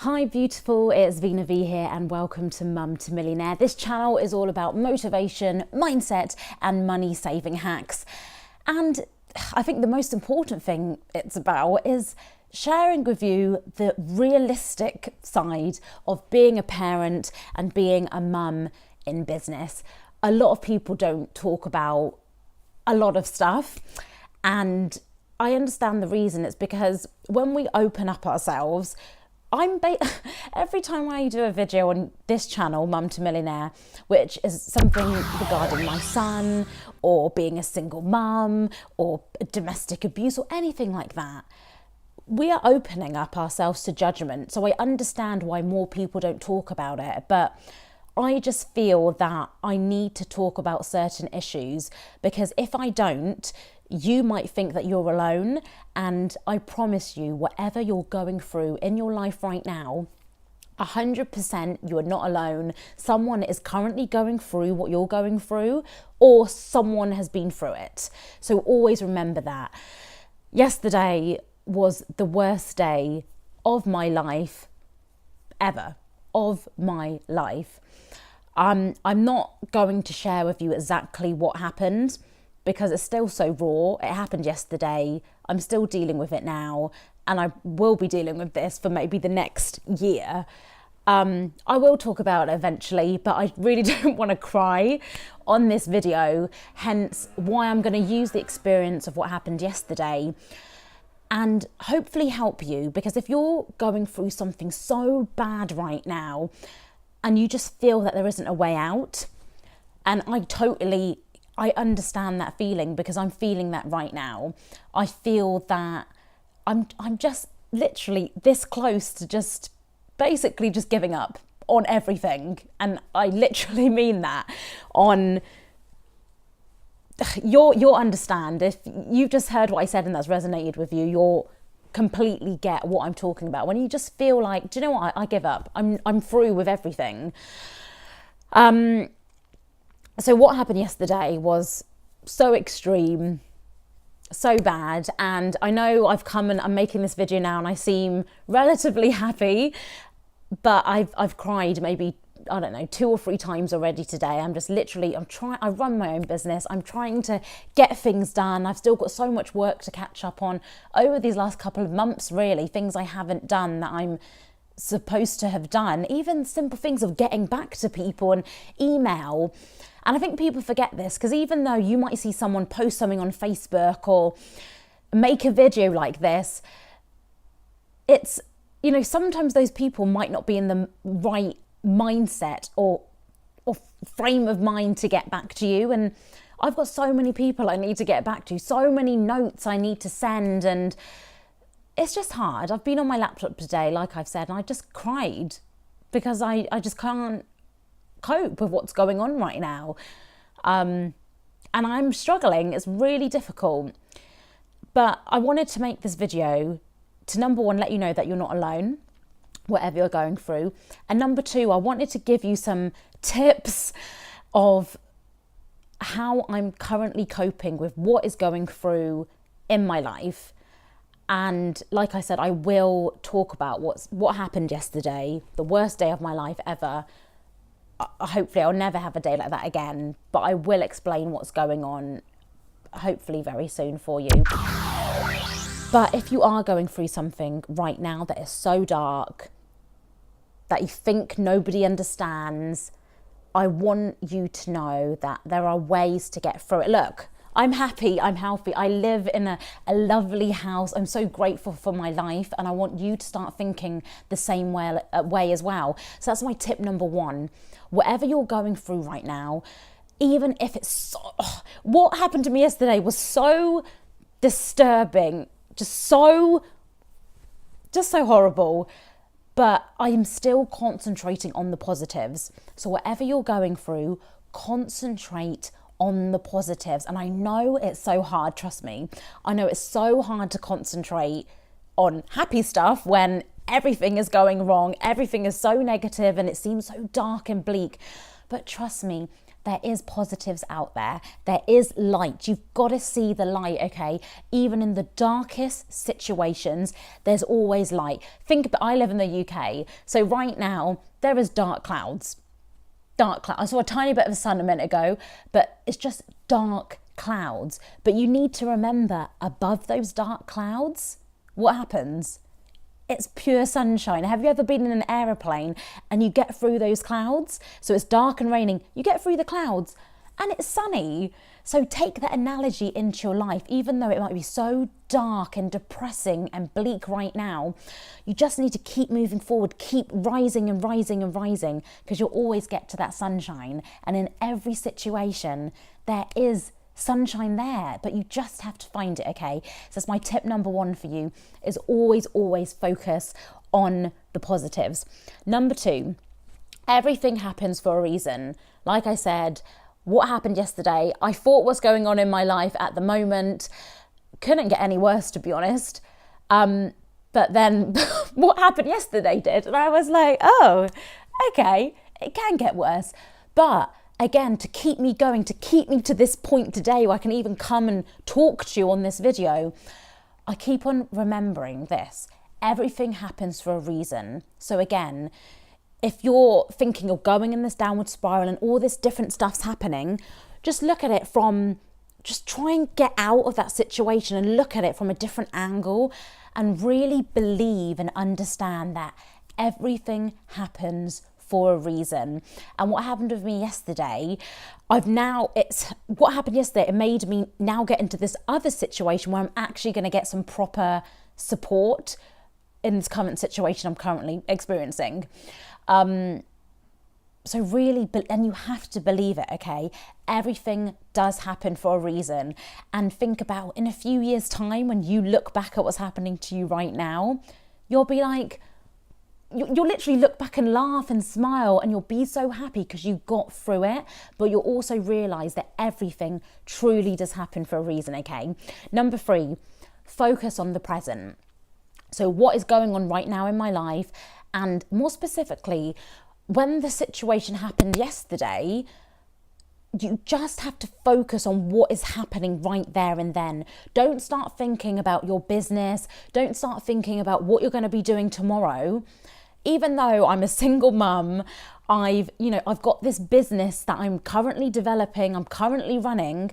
Hi beautiful, it's Veena V here and welcome to Mum to Millionaire. This channel is all about motivation, mindset and money saving hacks. And I think the most important thing it's about is sharing with you the realistic side of being a parent and being a mum in business. A lot of people don't talk about a lot of stuff, and I understand the reason. It's because when we open up ourselves, every time I do a video on this channel, Mum to Millionaire, which is something regarding my son or being a single mum or domestic abuse or anything like that, we are opening up ourselves to judgment. So I understand why more people don't talk about it, but I just feel that I need to talk about certain issues, because if I don't, you might think that you're alone. And I promise you, whatever you're going through in your life right now, 100% you are not alone. Someone is currently going through what you're going through, or someone has been through it. So always remember that. Yesterday was the worst day of my life ever, of my life. I'm not going to share with you exactly what happened, because it's still so raw. It happened yesterday. I'm still dealing with it now, and I will be dealing with this for maybe the next year. I will talk about it eventually, but I really don't want to cry on this video, hence why I'm going to use the experience of what happened yesterday and hopefully help you. Because if you're going through something so bad right now and you just feel that there isn't a way out, and I understand that feeling, because I'm feeling that right now. I feel that I'm just literally this close to just basically just giving up on everything. And I literally mean that. You'll understand if you've just heard what I said and that's resonated with you. You'll completely get what I'm talking about. When you just feel like, do you know what? I give up. I'm through with everything. So what happened yesterday was so extreme, so bad. And I know I've come and I'm making this video now and I seem relatively happy, but I've cried maybe, I don't know, 2 or 3 times already today. I'm just literally, I run my own business. I'm trying to get things done. I've still got so much work to catch up on over these last couple of months, really, things I haven't done that I'm supposed to have done, even simple things of getting back to people and email. And I think people forget this, because even though you might see someone post something on Facebook or make a video like this, it's, you know, sometimes those people might not be in the right mindset or frame of mind to get back to you. And I've got so many people I need to get back to, so many notes I need to send, and it's just hard. I've been on my laptop today, like I've said, and I just cried because I just can't cope with what's going on right now. And I'm struggling. It's really difficult. But I wanted to make this video to, number one, let you know that you're not alone, whatever you're going through. And number two, I wanted to give you some tips of how I'm currently coping with what is going through in my life. And like I said, I will talk about what happened yesterday, the worst day of my life ever. Hopefully I'll never have a day like that again, but I will explain what's going on hopefully very soon for you. But if you are going through something right now that is so dark that you think nobody understands, I want you to know that there are ways to get through it. Look, I'm happy, I'm healthy, I live in a lovely house. I'm so grateful for my life, and I want you to start thinking the same way as well. So that's my tip number one. Whatever you're going through right now, even if it's what happened to me yesterday was so disturbing, just so horrible, but I'm still concentrating on the positives. So whatever you're going through, concentrate on the positives. And I know it's so hard, trust me. I know it's so hard to concentrate on happy stuff when everything is going wrong, everything is so negative and it seems so dark and bleak. But trust me, there is positives out there. There is light. You've got to see the light, okay? Even in the darkest situations, there's always light. Think about, I live in the UK, so right now there is dark clouds. Dark clouds. I saw a tiny bit of the sun a minute ago, but it's just dark clouds. But you need to remember, above those dark clouds, what happens? It's pure sunshine. Have you ever been in an aeroplane and you get through those clouds? So it's dark and raining. You get through the clouds and it's sunny. So take that analogy into your life. Even though it might be so dark and depressing and bleak right now, you just need to keep moving forward, keep rising and rising and rising, because you'll always get to that sunshine. And in every situation, there is sunshine there, but you just have to find it, okay? So that's my tip number one for you, is always focus on the positives. Number two, everything happens for a reason. Like I said, what happened yesterday, I thought was going on in my life at the moment couldn't get any worse, to be honest. But then what happened yesterday did, and I was like, oh, okay, it can get worse. But again, to keep me going, to keep me to this point today where I can even come and talk to you on this video, I keep on remembering this. Everything happens for a reason. So again, if you're thinking you're going in this downward spiral and all this different stuff's happening, just look at it from, just try and get out of that situation and look at it from a different angle and really believe and understand that everything happens for a reason. And what happened with me yesterday, what happened yesterday, it made me now get into this other situation where I'm actually going to get some proper support in this current situation I'm currently experiencing. So really, and you have to believe it, okay? Everything does happen for a reason. And think about, in a few years' time, when you look back at what's happening to you right now, you'll be like, you'll literally look back and laugh and smile, and you'll be so happy because you got through it. But you'll also realise that everything truly does happen for a reason, okay? Number three, focus on the present. So what is going on right now in my life, and more specifically, when the situation happened yesterday, you just have to focus on what is happening right there and then. Don't start thinking about your business. Don't start thinking about what you're going to be doing tomorrow. Even though I'm a single mum, I've got this business that I'm currently developing, I'm currently running.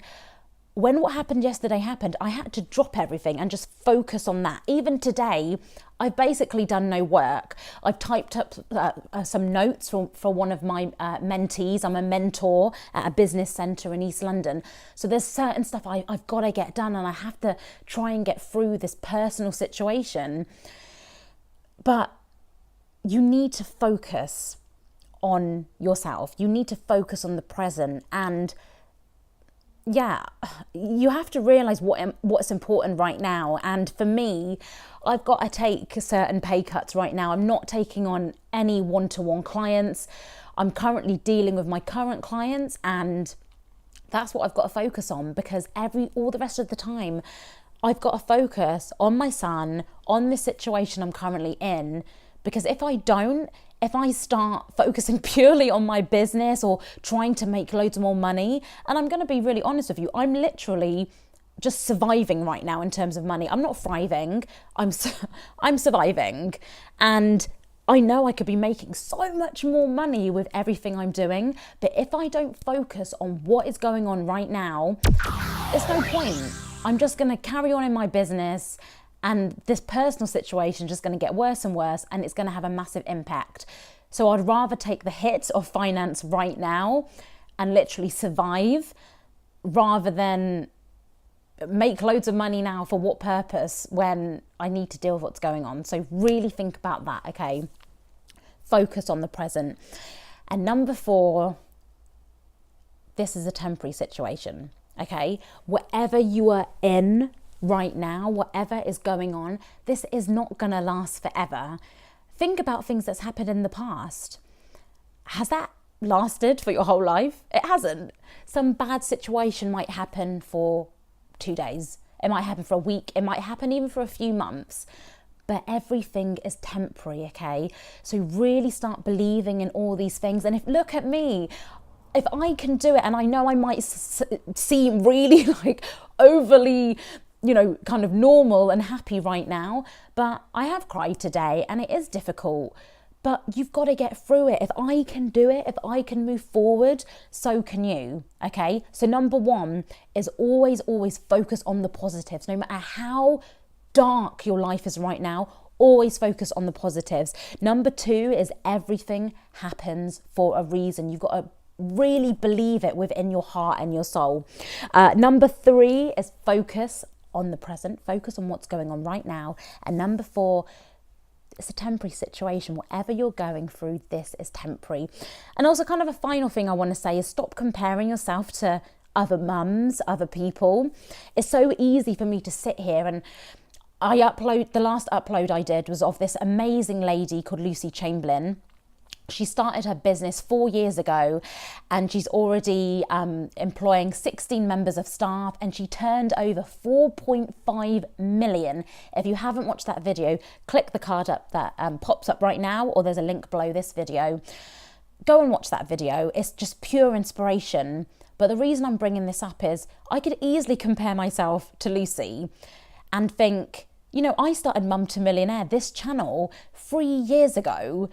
When what happened yesterday happened, I had to drop everything and just focus on that. Even today, I've basically done no work. I've typed up some notes for one of my mentees. I'm a mentor at a business centre in East London. So there's certain stuff I've got to get done, and I have to try and get through this personal situation. But you need to focus on yourself. You need to focus on the present, and yeah, you have to realise what's important right now. And for me, I've got to take certain pay cuts right now. I'm not taking on any one-to-one clients. I'm currently dealing with my current clients, and that's what I've got to focus on, because all the rest of the time, I've got to focus on my son, on the situation I'm currently in. Because if I start focusing purely on my business or trying to make loads more money, and I'm going to be really honest with you, I'm literally just surviving right now in terms of money. I'm not thriving, I'm surviving. And I know I could be making so much more money with everything I'm doing, but if I don't focus on what is going on right now, there's no point. I'm just going to carry on in my business, and this personal situation is just going to get worse and worse, and it's going to have a massive impact. So I'd rather take the hit of finance right now and literally survive, rather than make loads of money now for what purpose when I need to deal with what's going on. So really think about that, okay? Focus on the present. And number four, this is a temporary situation, okay? Whatever you are in right now, whatever is going on, this is not going to last forever. Think about things that's happened in the past. Has that lasted for your whole life? It hasn't. Some bad situation might happen for 2 days. It might happen for a week. It might happen even for a few months. But everything is temporary, okay? So really start believing in all these things. And look at me. if I can do it, and I know I might seem really like overly, kind of normal and happy right now, but I have cried today and it is difficult. But you've got to get through it. If I can do it, if I can move forward, so can you, okay? So number one is always focus on the positives. No matter how dark your life is right now, always focus on the positives. Number two is everything happens for a reason. You've got to really believe it within your heart and your soul. Number three is focus on the present. Focus on what's going on right now. And number four, it's a temporary situation. Whatever you're going through, this is temporary. And also kind of a final thing I want to say is stop comparing yourself to other mums, other people. It's so easy for me to sit here and the last upload I did was of this amazing lady called Lucy Chamberlain. She started her business 4 years ago and she's already employing 16 members of staff, and she turned over 4.5 million. If you haven't watched that video, click the card up that pops up right now, or there's a link below this video. Go and watch that video. It's just pure inspiration. But the reason I'm bringing this up is I could easily compare myself to Lucy and think, I started Mum to Millionaire, this channel, 3 years ago.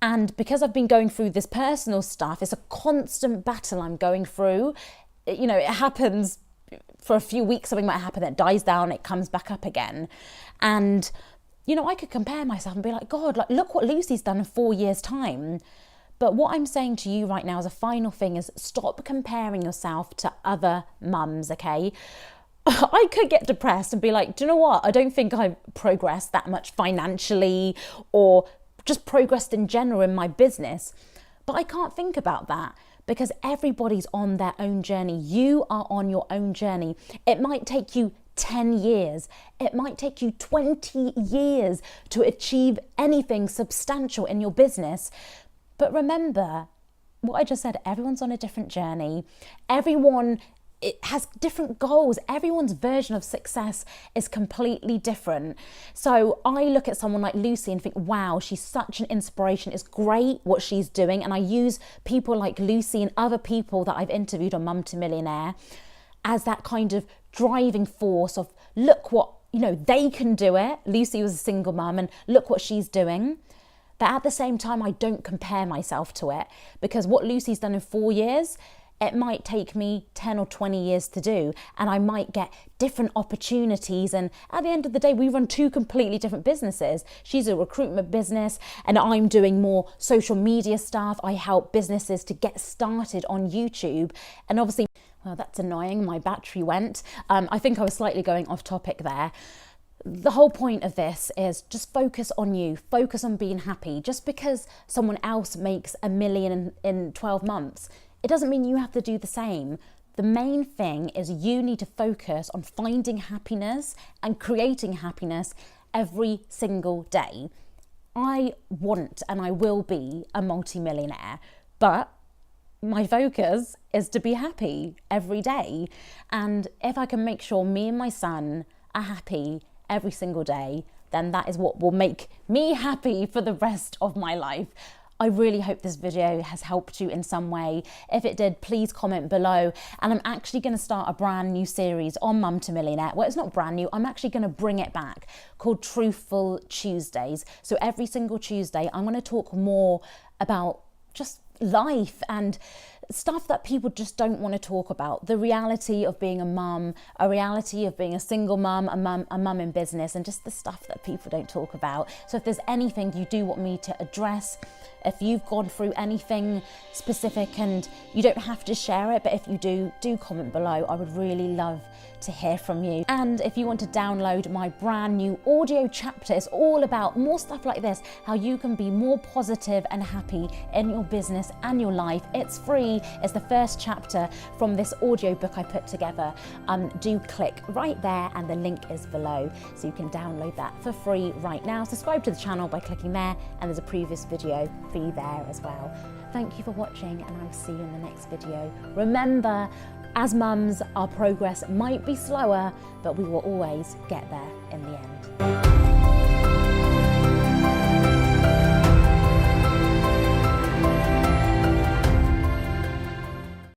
And because I've been going through this personal stuff, it's a constant battle I'm going through. It happens for a few weeks, something might happen, it dies down, it comes back up again. And, I could compare myself and be like, God, look what Lucy's done in 4 years' time. But what I'm saying to you right now as a final thing is stop comparing yourself to other mums, okay? I could get depressed and be like, do you know what? I don't think I've progressed that much financially or just progressed in general in my business. But I can't think about that because everybody's on their own journey. You are on your own journey. It might take you 10 years. It might take you 20 years to achieve anything substantial in your business. But remember what I just said, everyone's on a different journey. It has different goals. Everyone's version of success is completely different. So I look at someone like Lucy and think, wow, she's such an inspiration. It's great what she's doing. And I use people like Lucy and other people that I've interviewed on Mum to Millionaire as that kind of driving force of look what, they can do it. Lucy was a single mum and look what she's doing. But at the same time, I don't compare myself to it because what Lucy's done in 4 years, it might take me 10 or 20 years to do, and I might get different opportunities. And at the end of the day, we run two completely different businesses. She's a recruitment business and I'm doing more social media stuff. I help businesses to get started on YouTube. And obviously, well, that's annoying. My battery went. I think I was slightly going off topic there. The whole point of this is just focus on you, focus on being happy. Just because someone else makes $1 million in 12 months, it doesn't mean you have to do the same. The main thing is you need to focus on finding happiness and creating happiness every single day. I want and I will be a multi-millionaire, but my focus is to be happy every day. And if I can make sure me and my son are happy every single day, then that is what will make me happy for the rest of my life. I really hope this video has helped you in some way. If it did, please comment below. And I'm actually going to start a brand new series on Mum to Millionaire. Well, it's not brand new. I'm actually going to bring it back, called Truthful Tuesdays. So every single Tuesday, I'm going to talk more about just life and stuff that people just don't want to talk about. The reality of being a mum, a reality of being a single mum, a mum in business, and just the stuff that people don't talk about. So if there's anything you do want me to address, if you've gone through anything specific, and you don't have to share it, but if you do comment below. I would really love to hear from you. And if you want to download my brand new audio chapter, it's all about more stuff like this, how you can be more positive and happy in your business and your life. It's free. It's the first chapter from this audio book I put together. Do click right there and the link is below, so you can download that for free right now. Subscribe to the channel by clicking there, and there's a previous video for you there as well. Thank you for watching, and I'll see you in the next video. Remember, as mums, our progress might be slower, but we will always get there in the end.